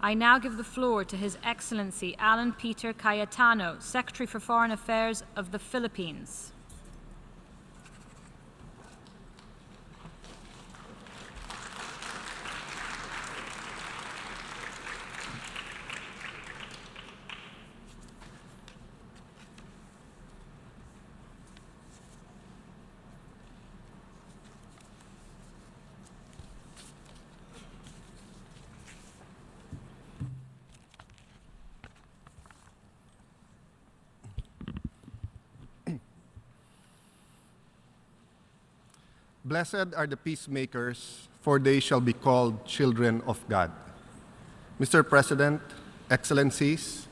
I now give the floor to His Excellency Alan Peter Cayetano, Secretary for Foreign Affairs of the Philippines. Blessed are the peacemakers, for they shall be called children of God. Mr. President, Excellencies,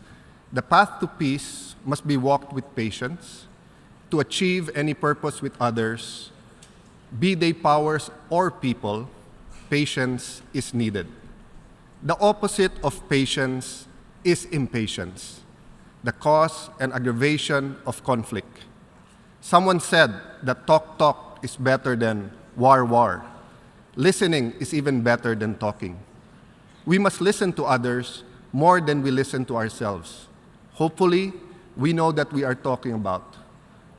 the path to peace must be walked with patience. To achieve any purpose with others, be they powers or people, patience is needed. The opposite of patience is impatience, the cause and aggravation of conflict. Someone said that talk is better than war. Listening is even better than talking. We must listen to others more than we listen to ourselves. Hopefully, we know that we are talking about,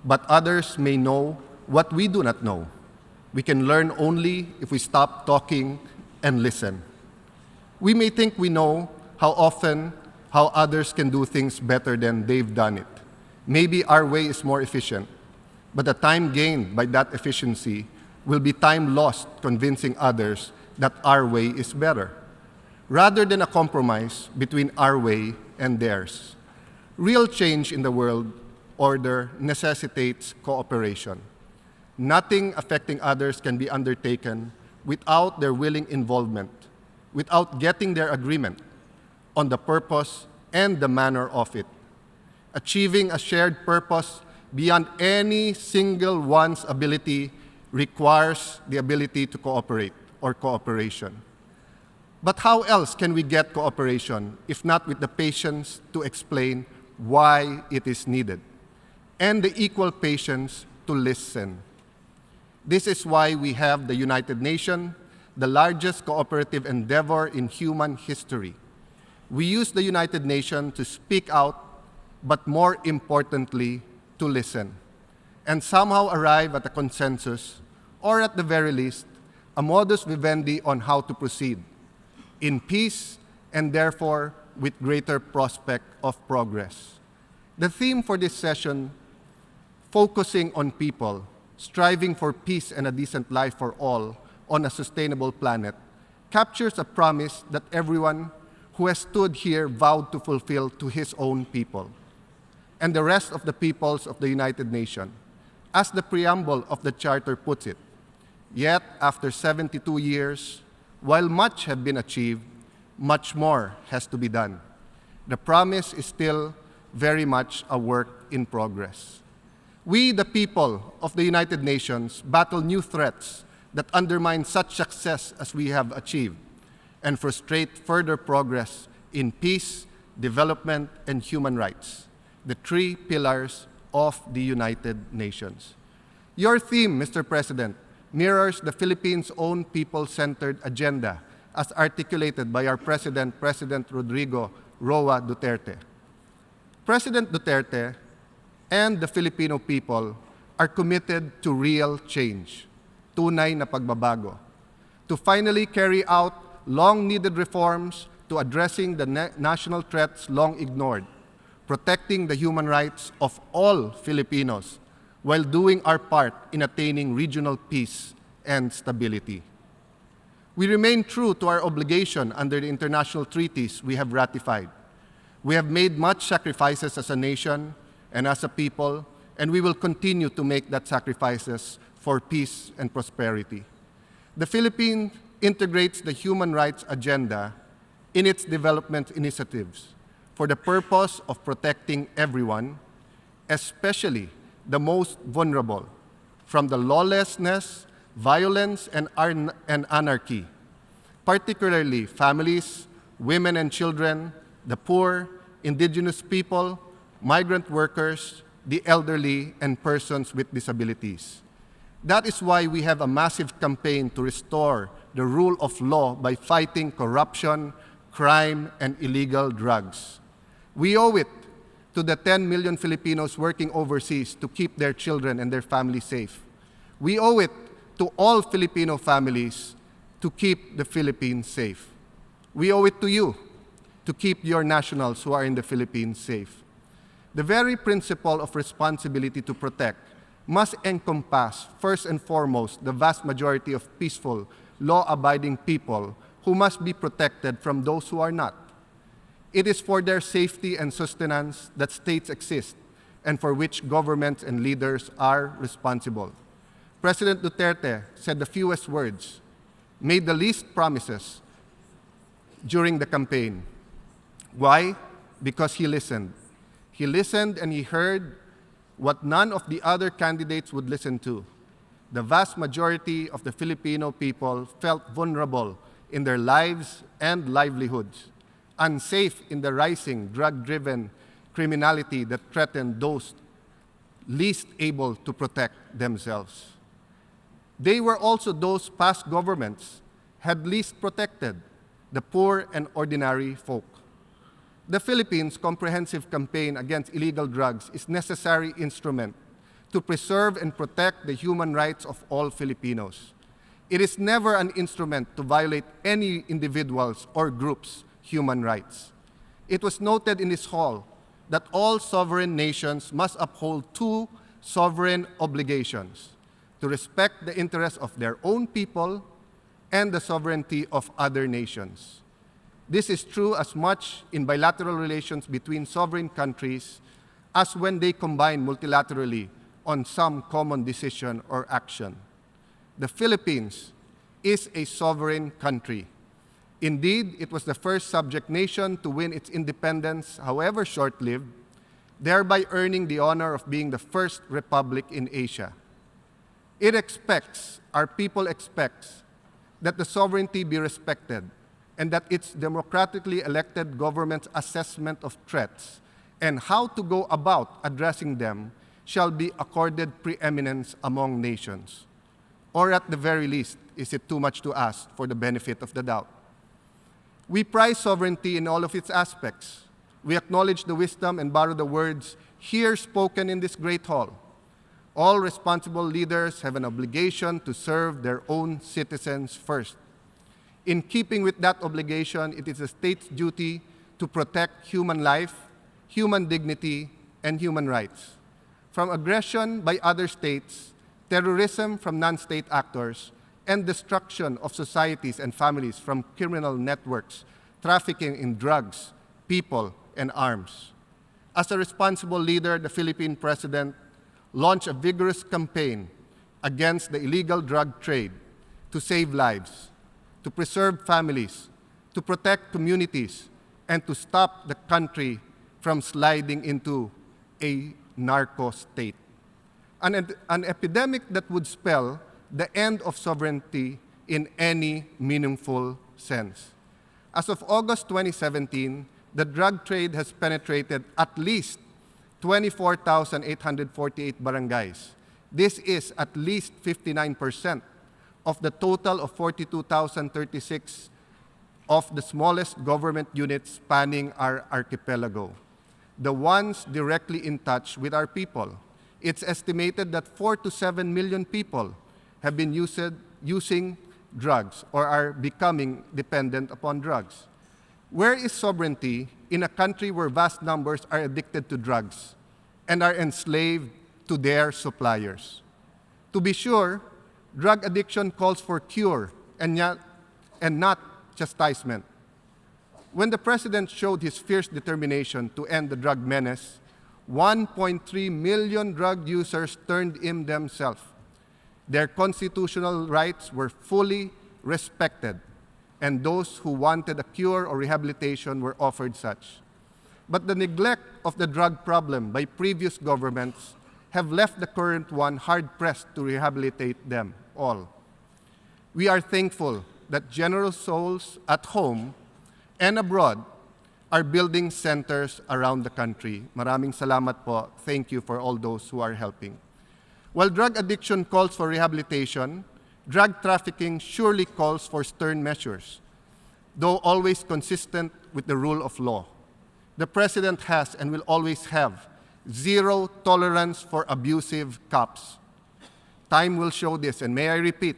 but others may know what we do not know. We can learn only if we stop talking and listen. We may think we know how others can do things better than they've done it. Maybe our way is more efficient, but the time gained by that efficiency will be time lost convincing others that our way is better, rather than a compromise between our way and theirs. Real change in the world order necessitates cooperation. Nothing affecting others can be undertaken without their willing involvement, without getting their agreement on the purpose and the manner of it. Achieving a shared purpose beyond any single one's ability requires the ability to cooperate or cooperation. But how else can we get cooperation if not with the patience to explain why it is needed and the equal patience to listen? This is why we have the United Nations, the largest cooperative endeavor in human history. We use the United Nations to speak out, but more importantly, to listen, and somehow arrive at a consensus, or at the very least, a modus vivendi on how to proceed, in peace and therefore with greater prospect of progress. The theme for this session, focusing on people, striving for peace and a decent life for all on a sustainable planet, captures a promise that everyone who has stood here vowed to fulfill to his own people and the rest of the peoples of the United Nations, as the preamble of the Charter puts it. Yet, after 72 years, while much has been achieved, much more has to be done. The promise is still very much a work in progress. We, the people of the United Nations, battle new threats that undermine such success as we have achieved and frustrate further progress in peace, development, and human rights, the three pillars of the United Nations. Your theme, Mr. President, mirrors the Philippines' own people-centered agenda as articulated by our President, President Rodrigo Roa Duterte. President Duterte and the Filipino people are committed to real change, tunay na pagbabago, to finally carry out long-needed reforms to addressing the national threats long ignored, protecting the human rights of all Filipinos while doing our part in attaining regional peace and stability. We remain true to our obligation under the international treaties we have ratified. We have made much sacrifices as a nation and as a people, and we will continue to make that sacrifices for peace and prosperity. The Philippines integrates the human rights agenda in its development initiatives for the purpose of protecting everyone, especially the most vulnerable, from the lawlessness violence, and anarchy, particularly families, women and children, the poor, indigenous people, migrant workers, the elderly, and persons with disabilities. That is why we have a massive campaign to restore the rule of law by fighting corruption, crime, and illegal drugs. We owe it to the 10 million Filipinos working overseas to keep their children and their families safe. We owe it to all Filipino families to keep the Philippines safe. We owe it to you to keep your nationals who are in the Philippines safe. The very principle of responsibility to protect must encompass, first and foremost, the vast majority of peaceful, law-abiding people who must be protected from those who are not. It is for their safety and sustenance that states exist and for which governments and leaders are responsible. President Duterte said the fewest words, made the least promises during the campaign. Why? Because he listened. He listened and he heard what none of the other candidates would listen to. The vast majority of the Filipino people felt vulnerable in their lives and livelihoods, unsafe in the rising drug-driven criminality that threatened those least able to protect themselves. They were also those past governments had least protected, the poor and ordinary folk. The Philippines' comprehensive campaign against illegal drugs is a necessary instrument to preserve and protect the human rights of all Filipinos. It is never an instrument to violate any individual's or group's human rights. It was noted in this hall that all sovereign nations must uphold two sovereign obligations: to respect the interests of their own people and the sovereignty of other nations. This is true as much in bilateral relations between sovereign countries as when they combine multilaterally on some common decision or action. The Philippines is a sovereign country. Indeed, it was the first subject nation to win its independence, however short-lived, thereby earning the honor of being the first republic in Asia. It expects, our people expects, that the sovereignty be respected and that its democratically elected government's assessment of threats and how to go about addressing them shall be accorded preeminence among nations. Or at the very least, is it too much to ask for the benefit of the doubt? We prize sovereignty in all of its aspects. We acknowledge the wisdom and borrow the words here spoken in this great hall. All responsible leaders have an obligation to serve their own citizens first. In keeping with that obligation, it is the state's duty to protect human life, human dignity, and human rights from aggression by other states, terrorism from non-state actors, and destruction of societies and families from criminal networks, trafficking in drugs, people, and arms. As a responsible leader, the Philippine President launched a vigorous campaign against the illegal drug trade to save lives, to preserve families, to protect communities, and to stop the country from sliding into a narco state. An epidemic that would spell the end of sovereignty in any meaningful sense. As of August 2017, the drug trade has penetrated at least 24,848 barangays. This is at least 59% of the total of 42,036 of the smallest government units spanning our archipelago, the ones directly in touch with our people. It's estimated that 4 to 7 million people have been using drugs or are becoming dependent upon drugs. Where is sovereignty in a country where vast numbers are addicted to drugs and are enslaved to their suppliers? To be sure, drug addiction calls for cure and not chastisement. When the President showed his fierce determination to end the drug menace, 1.3 million drug users turned in themselves. Their constitutional rights were fully respected, and those who wanted a cure or rehabilitation were offered such. But the neglect of the drug problem by previous governments have left the current one hard-pressed to rehabilitate them all. We are thankful that generous souls at home and abroad are building centers around the country. Maraming salamat po. Thank you for all those who are helping. While drug addiction calls for rehabilitation, drug trafficking surely calls for stern measures, though always consistent with the rule of law. The President has and will always have zero tolerance for abusive cops. Time will show this, and may I repeat,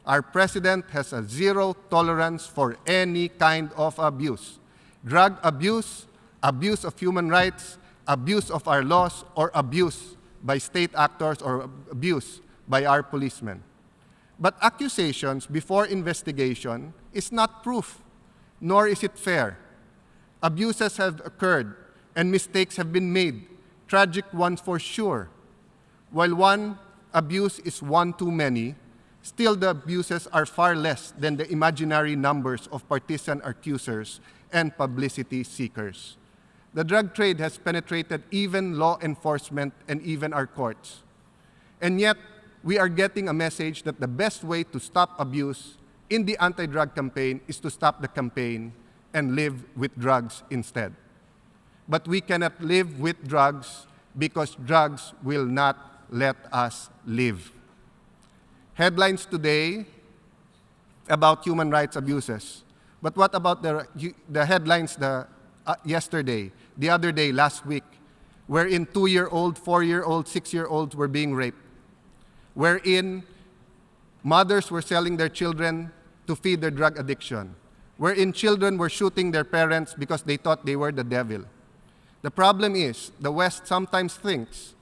our President has a zero tolerance for any kind of abuse. Drug abuse, abuse of human rights, abuse of our laws, or abuse by state actors or abuse by our policemen. But accusations before investigation is not proof, nor is it fair. Abuses have occurred and mistakes have been made, tragic ones for sure. While one abuse is one too many, still the abuses are far less than the imaginary numbers of partisan accusers and publicity seekers. The drug trade has penetrated even law enforcement and even our courts. And yet, we are getting a message that the best way to stop abuse in the anti-drug campaign is to stop the campaign and live with drugs instead. But we cannot live with drugs because drugs will not let us live. Headlines today about human rights abuses. But what about the headlines yesterday, the other day, last week, wherein 2-year-old, 4-year-old, 6-year-olds were being raped, wherein mothers were selling their children to feed their drug addiction, wherein children were shooting their parents because they thought they were the devil. The problem is, the West sometimes thinks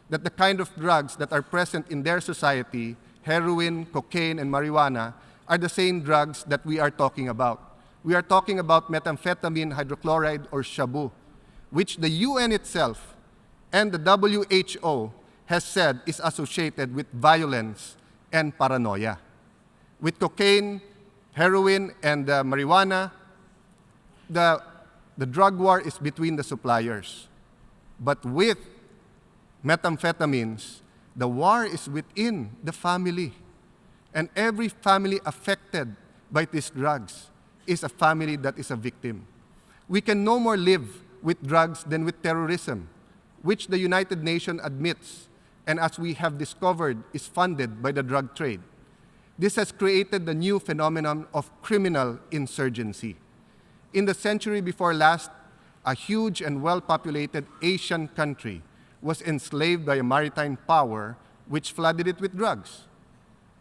that the kind of drugs that are present in their society, heroin, cocaine, and marijuana, are the same drugs that we are talking about. We are talking about methamphetamine hydrochloride, or shabu, which the UN itself and the WHO has said is associated with violence and paranoia. With cocaine, heroin, and marijuana, the drug war is between the suppliers. But with methamphetamines, the war is within the family. And every family affected by these drugs is a family that is a victim. We can no more live with drugs than with terrorism, which the United Nations admits, and as we have discovered, is funded by the drug trade. This has created the new phenomenon of criminal insurgency. In the century before last, a huge and well-populated Asian country was enslaved by a maritime power which flooded it with drugs.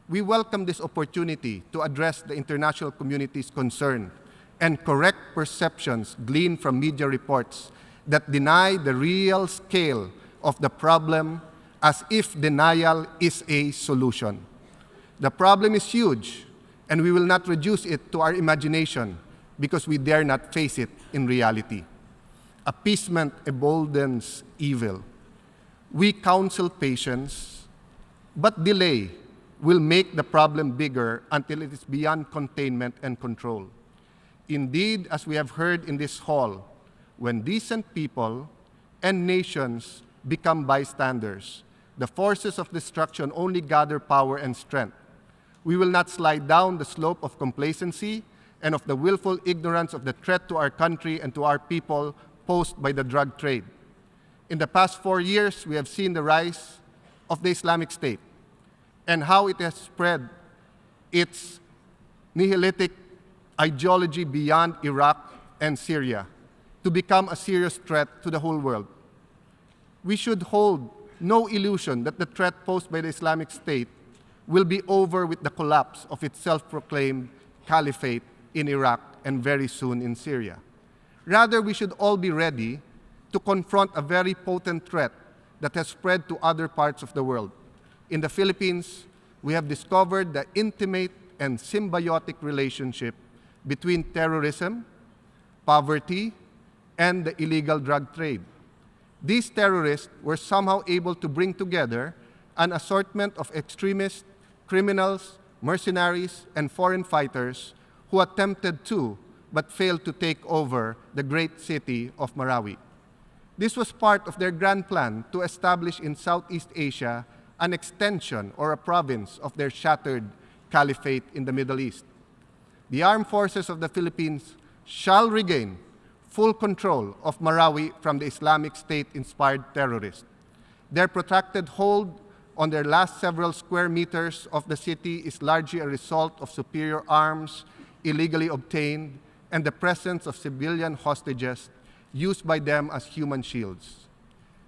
We welcome this opportunity to address the international community's concern and correct perceptions gleaned from media reports that deny the real scale of the problem as if denial is a solution. The problem is huge, and we will not reduce it to our imagination because we dare not face it in reality. Appeasement emboldens evil. We counsel patience, but delay will make the problem bigger until it is beyond containment and control. Indeed, as we have heard in this hall, when decent people and nations become bystanders, the forces of destruction only gather power and strength. We will not slide down the slope of complacency and of the willful ignorance of the threat to our country and to our people posed by the drug trade. In the past 4 years, we have seen the rise of the Islamic State and how it has spread its nihilistic ideology beyond Iraq and Syria to become a serious threat to the whole world. We should hold no illusion that the threat posed by the Islamic State will be over with the collapse of its self-proclaimed caliphate in Iraq and very soon in Syria. Rather, we should all be ready to confront a very potent threat that has spread to other parts of the world. In the Philippines, we have discovered the intimate and symbiotic relationship between terrorism, poverty, and the illegal drug trade. These terrorists were somehow able to bring together an assortment of extremists, criminals, mercenaries, and foreign fighters who attempted to, but failed to take over the great city of Marawi. This was part of their grand plan to establish in Southeast Asia an extension or a province of their shattered caliphate in the Middle East. The armed forces of the Philippines shall regain full control of Marawi from the Islamic State-inspired terrorists. Their protracted hold on their last several square meters of the city is largely a result of superior arms illegally obtained and the presence of civilian hostages used by them as human shields.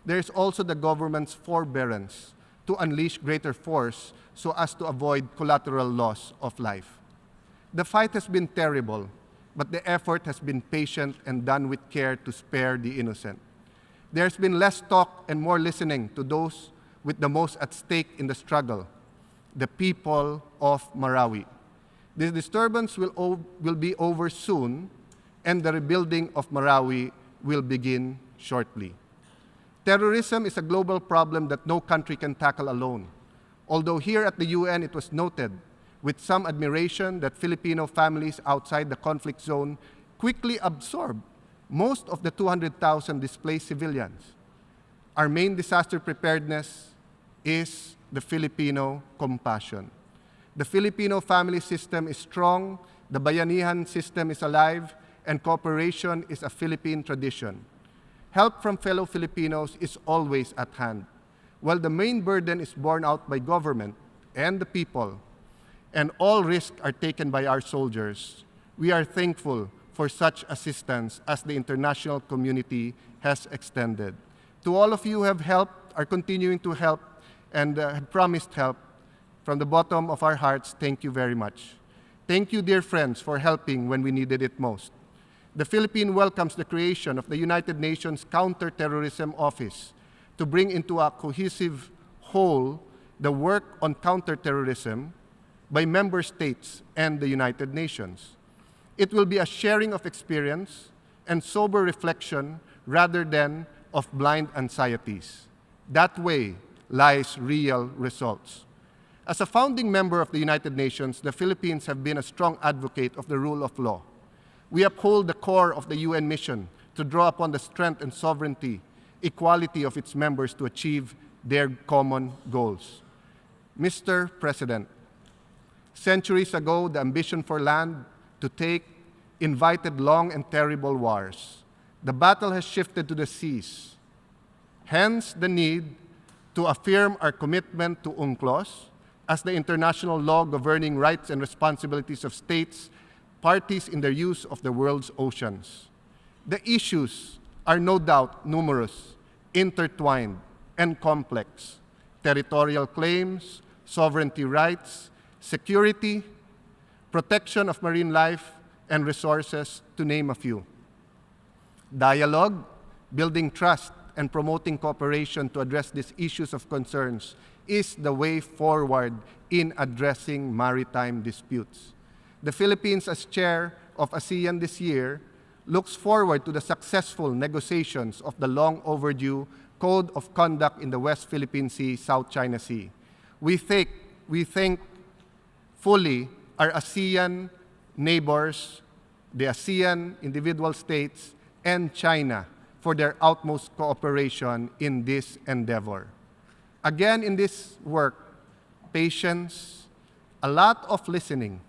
There is also the government's forbearance to unleash greater force so as to avoid collateral loss of life. The fight has been terrible, but the effort has been patient and done with care to spare the innocent. There's been less talk and more listening to those with the most at stake in the struggle, the people of Marawi. This disturbance will be over soon, and the rebuilding of Marawi will begin shortly. Terrorism is a global problem that no country can tackle alone. Although here at the UN it was noted with some admiration that Filipino families outside the conflict zone quickly absorbed most of the 200,000 displaced civilians. Our main disaster preparedness is the Filipino compassion. The Filipino family system is strong, the bayanihan system is alive, and cooperation is a Philippine tradition. Help from fellow Filipinos is always at hand. While the main burden is borne out by government and the people, and all risks are taken by our soldiers, we are thankful for such assistance as the international community has extended. To all of you who have helped, are continuing to help, and have promised help, from the bottom of our hearts, thank you very much. Thank you, dear friends, for helping when we needed it most. The Philippines welcomes the creation of the United Nations Counterterrorism Office to bring into a cohesive whole the work on counterterrorism by member states and the United Nations. It will be a sharing of experience and sober reflection rather than of blind anxieties. That way lies real results. As a founding member of the United Nations, the Philippines have been a strong advocate of the rule of law. We uphold the core of the UN mission to draw upon the strength and sovereignty, equality of its members to achieve their common goals. Mr. President, centuries ago, the ambition for land to take invited long and terrible wars. The battle has shifted to the seas. Hence, the need to affirm our commitment to UNCLOS as the international law governing rights and responsibilities of states, parties in their use of the world's oceans. The issues are no doubt numerous, intertwined, and complex. Territorial claims, sovereignty rights, security, protection of marine life and resources, to name a few. Dialogue, building trust, and promoting cooperation to address these issues of concerns is the way forward in addressing maritime disputes. The Philippines, as chair of ASEAN this year, looks forward to the successful negotiations of the long overdue Code of Conduct in the West Philippine Sea, South China Sea. We thank fully our ASEAN neighbors, the ASEAN individual states, and China for their utmost cooperation in this endeavor. Again, in this work, patience, a lot of listening,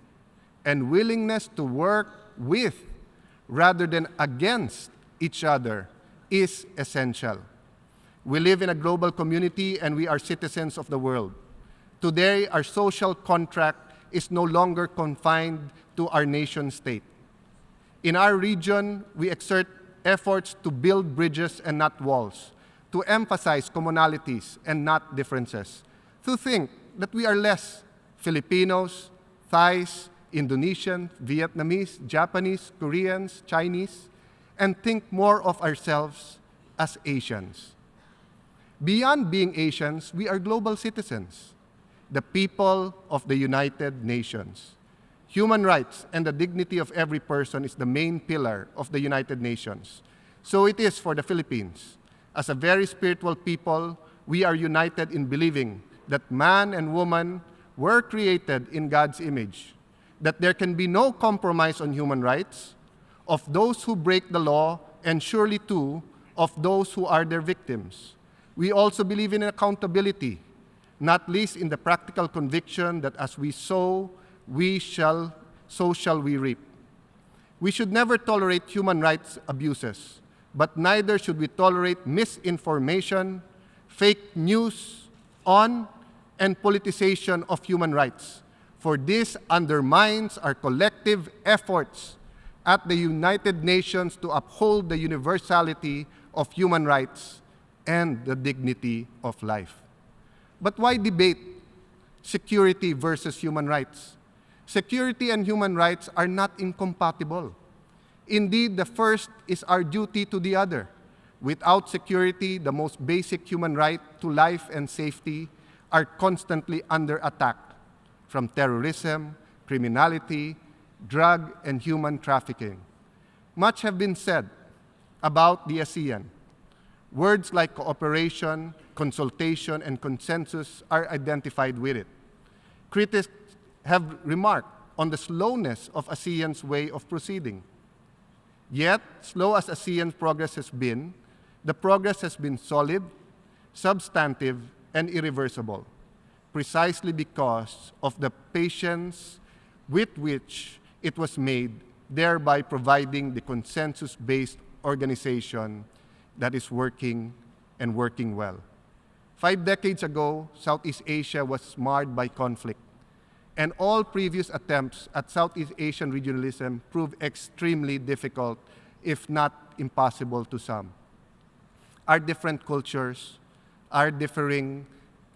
and willingness to work with rather than against each other is essential. We live in a global community and we are citizens of the world. Today, our social contract is no longer confined to our nation state. In our region, we exert efforts to build bridges and not walls, to emphasize commonalities and not differences, to think that we are less Filipinos, Thais, Indonesian, Vietnamese, Japanese, Koreans, Chinese, and think more of ourselves as Asians. Beyond being Asians, we are global citizens, the people of the United Nations. Human rights and the dignity of every person is the main pillar of the United Nations. So it is for the Philippines. As a very spiritual people, we are united in believing that man and woman were created in God's image, that there can be no compromise on human rights of those who break the law, and surely too of those who are their victims. We also believe in accountability, not least in the practical conviction that as we sow, so shall we reap. We should never tolerate human rights abuses, but neither should we tolerate misinformation, fake news on, and politicization of human rights, for this undermines our collective efforts at the United Nations to uphold the universality of human rights and the dignity of life. But why debate security versus human rights? Security and human rights are not incompatible. Indeed, the first is our duty to the other. Without security, the most basic human right to life and safety are constantly under attack from terrorism, criminality, drug and human trafficking. Much have been said about the ASEAN. Words like cooperation, consultation, and consensus are identified with it. Critics have remarked on the slowness of ASEAN's way of proceeding. Yet, slow as ASEAN's progress has been, the progress has been solid, substantive, and irreversible, precisely because of the patience with which it was made, thereby providing the consensus-based organization that is working and working well. 5 decades ago, Southeast Asia was marred by conflict, and all previous attempts at Southeast Asian regionalism proved extremely difficult, if not impossible to some. Our different cultures, our differing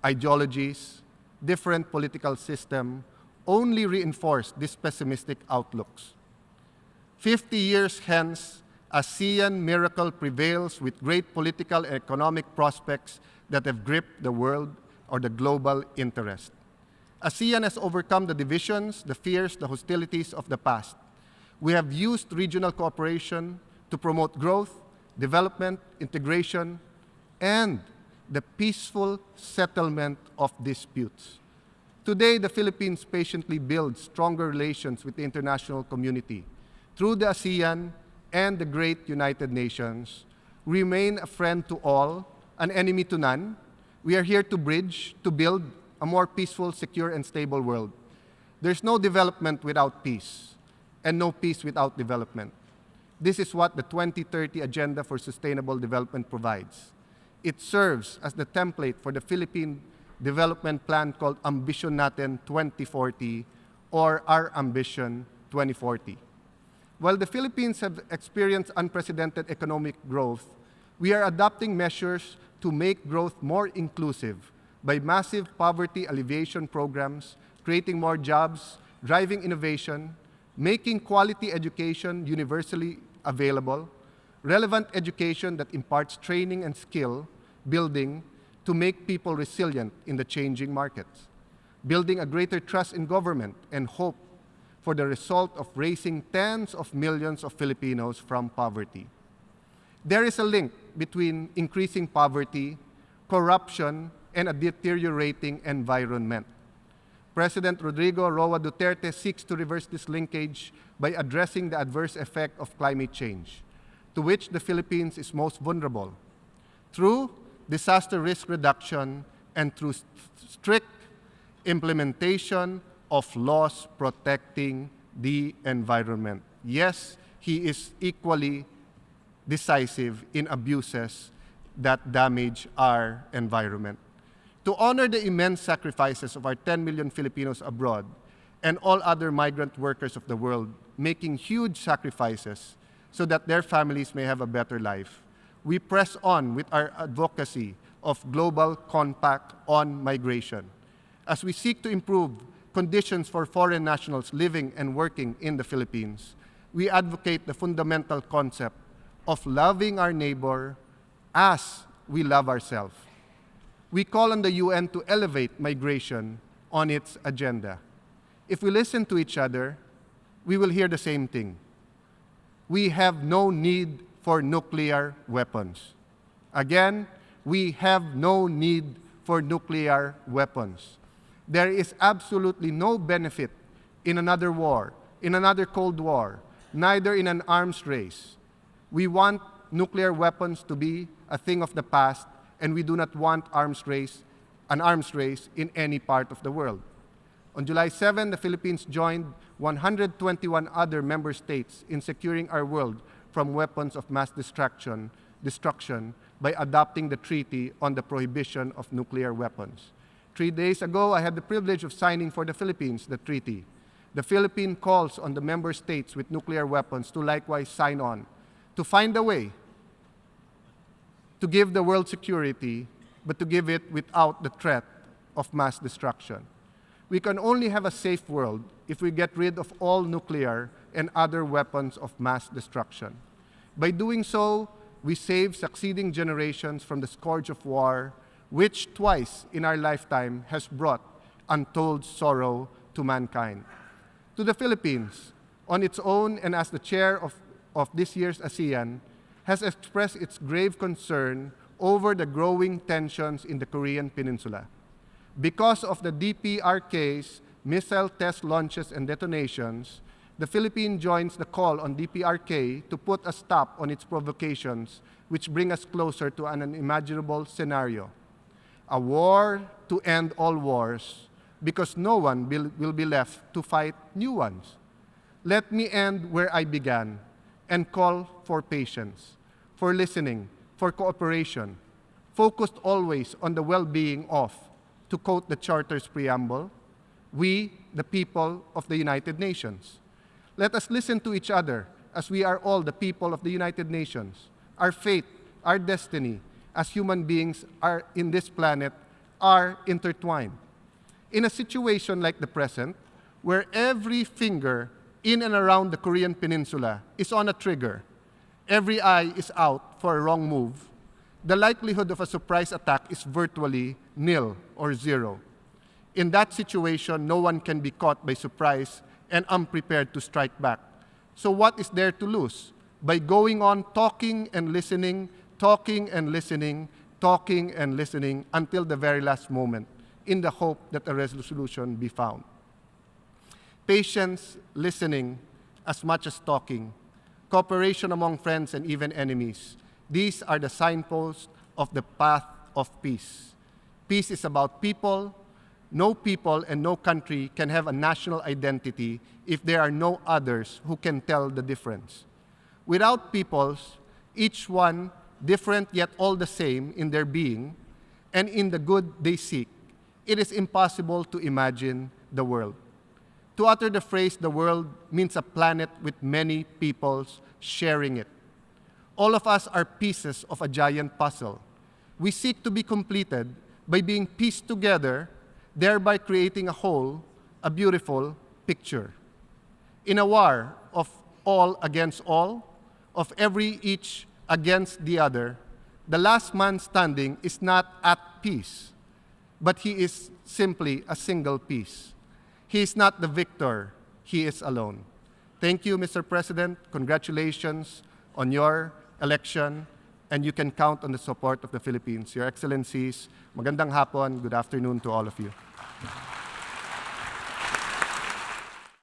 ideologies, different political system only reinforce these pessimistic outlooks. 50 years hence, ASEAN miracle prevails with great political and economic prospects that have gripped the world or the global interest. ASEAN has overcome the divisions, the fears, the hostilities of the past. We have used regional cooperation to promote growth, development, integration, and the peaceful settlement of disputes. Today, the Philippines patiently builds stronger relations with the international community. Through the ASEAN and the great United Nations, we remain a friend to all, an enemy to none. We are here to bridge, to build a more peaceful, secure, and stable world. There's no development without peace, and no peace without development. This is what the 2030 Agenda for Sustainable Development provides. It serves as the template for the Philippine development plan called Ambition Natin 2040, or Our Ambition 2040. While the Philippines have experienced unprecedented economic growth, we are adopting measures to make growth more inclusive by massive poverty alleviation programs, creating more jobs, driving innovation, making quality education universally available, relevant education that imparts training and skill building to make people resilient in the changing markets, building a greater trust in government and hope for the result of raising tens of millions of Filipinos from poverty. There is a link between increasing poverty, corruption, and a deteriorating environment. President Rodrigo Roa Duterte seeks to reverse this linkage by addressing the adverse effect of climate change, to which the Philippines is most vulnerable, through disaster risk reduction and through strict implementation of laws protecting the environment. Yes, he is equally decisive in abuses that damage our environment. To honor the immense sacrifices of our 10 million Filipinos abroad and all other migrant workers of the world making huge sacrifices so that their families may have a better life, we press on with our advocacy of Global Compact on Migration. As we seek to improve conditions for foreign nationals living and working in the Philippines, we advocate the fundamental concept of loving our neighbor as we love ourselves. We call on the UN to elevate migration on its agenda. If we listen to each other, we will hear the same thing. We have no need for nuclear weapons. Again, we have no need for nuclear weapons. There is absolutely no benefit in another war, in another Cold War, neither in an arms race. We want nuclear weapons to be a thing of the past, and we do not want an arms race in any part of the world. On July 7, the Philippines joined 121 other member states in securing our world from weapons of mass destruction by adopting the Treaty on the Prohibition of Nuclear Weapons. 3 days ago, I had the privilege of signing for the Philippines the treaty. The Philippines calls on the member states with nuclear weapons to likewise sign on, to find a way to give the world security, but to give it without the threat of mass destruction. We can only have a safe world if we get rid of all nuclear and other weapons of mass destruction. By doing so, we save succeeding generations from the scourge of war, which twice in our lifetime has brought untold sorrow to mankind. To the Philippines, on its own and as the chair of this year's ASEAN, has expressed its grave concern over the growing tensions in the Korean Peninsula. Because of the DPRK's missile test launches and detonations, the Philippines joins the call on DPRK to put a stop on its provocations, which bring us closer to an unimaginable scenario. A war to end all wars, because no one will be left to fight new ones. Let me end where I began and call for patience, for listening, for cooperation, focused always on the well-being of, to quote the Charter's preamble, we, the people of the United Nations. Let us listen to each other as we are all the people of the United Nations. Our fate, our destiny as human beings are in this planet are intertwined. In a situation like the present, where every finger in and around the Korean Peninsula is on a trigger, every eye is out for a wrong move, the likelihood of a surprise attack is virtually nil or zero. In that situation, no one can be caught by surprise and unprepared to strike back. So what is there to lose? By going on talking and listening, talking and listening, talking and listening until the very last moment, in the hope that a resolution be found. Patience, listening, as much as talking, cooperation among friends and even enemies, these are the signposts of the path of peace. Peace is about people. No people and no country can have a national identity if there are no others who can tell the difference. Without peoples, each one different yet all the same in their being and in the good they seek, it is impossible to imagine the world. To utter the phrase "the world" means a planet with many peoples sharing it. All of us are pieces of a giant puzzle. We seek to be completed by being pieced together, thereby creating a whole, a beautiful picture. In a war of all against all, of every each against the other, the last man standing is not at peace, but he is simply a single piece. He is not the victor, he is alone. Thank you, Mr. President. Congratulations on your election, and you can count on the support of the Philippines. Your Excellencies, magandang hapon, good afternoon to all of you.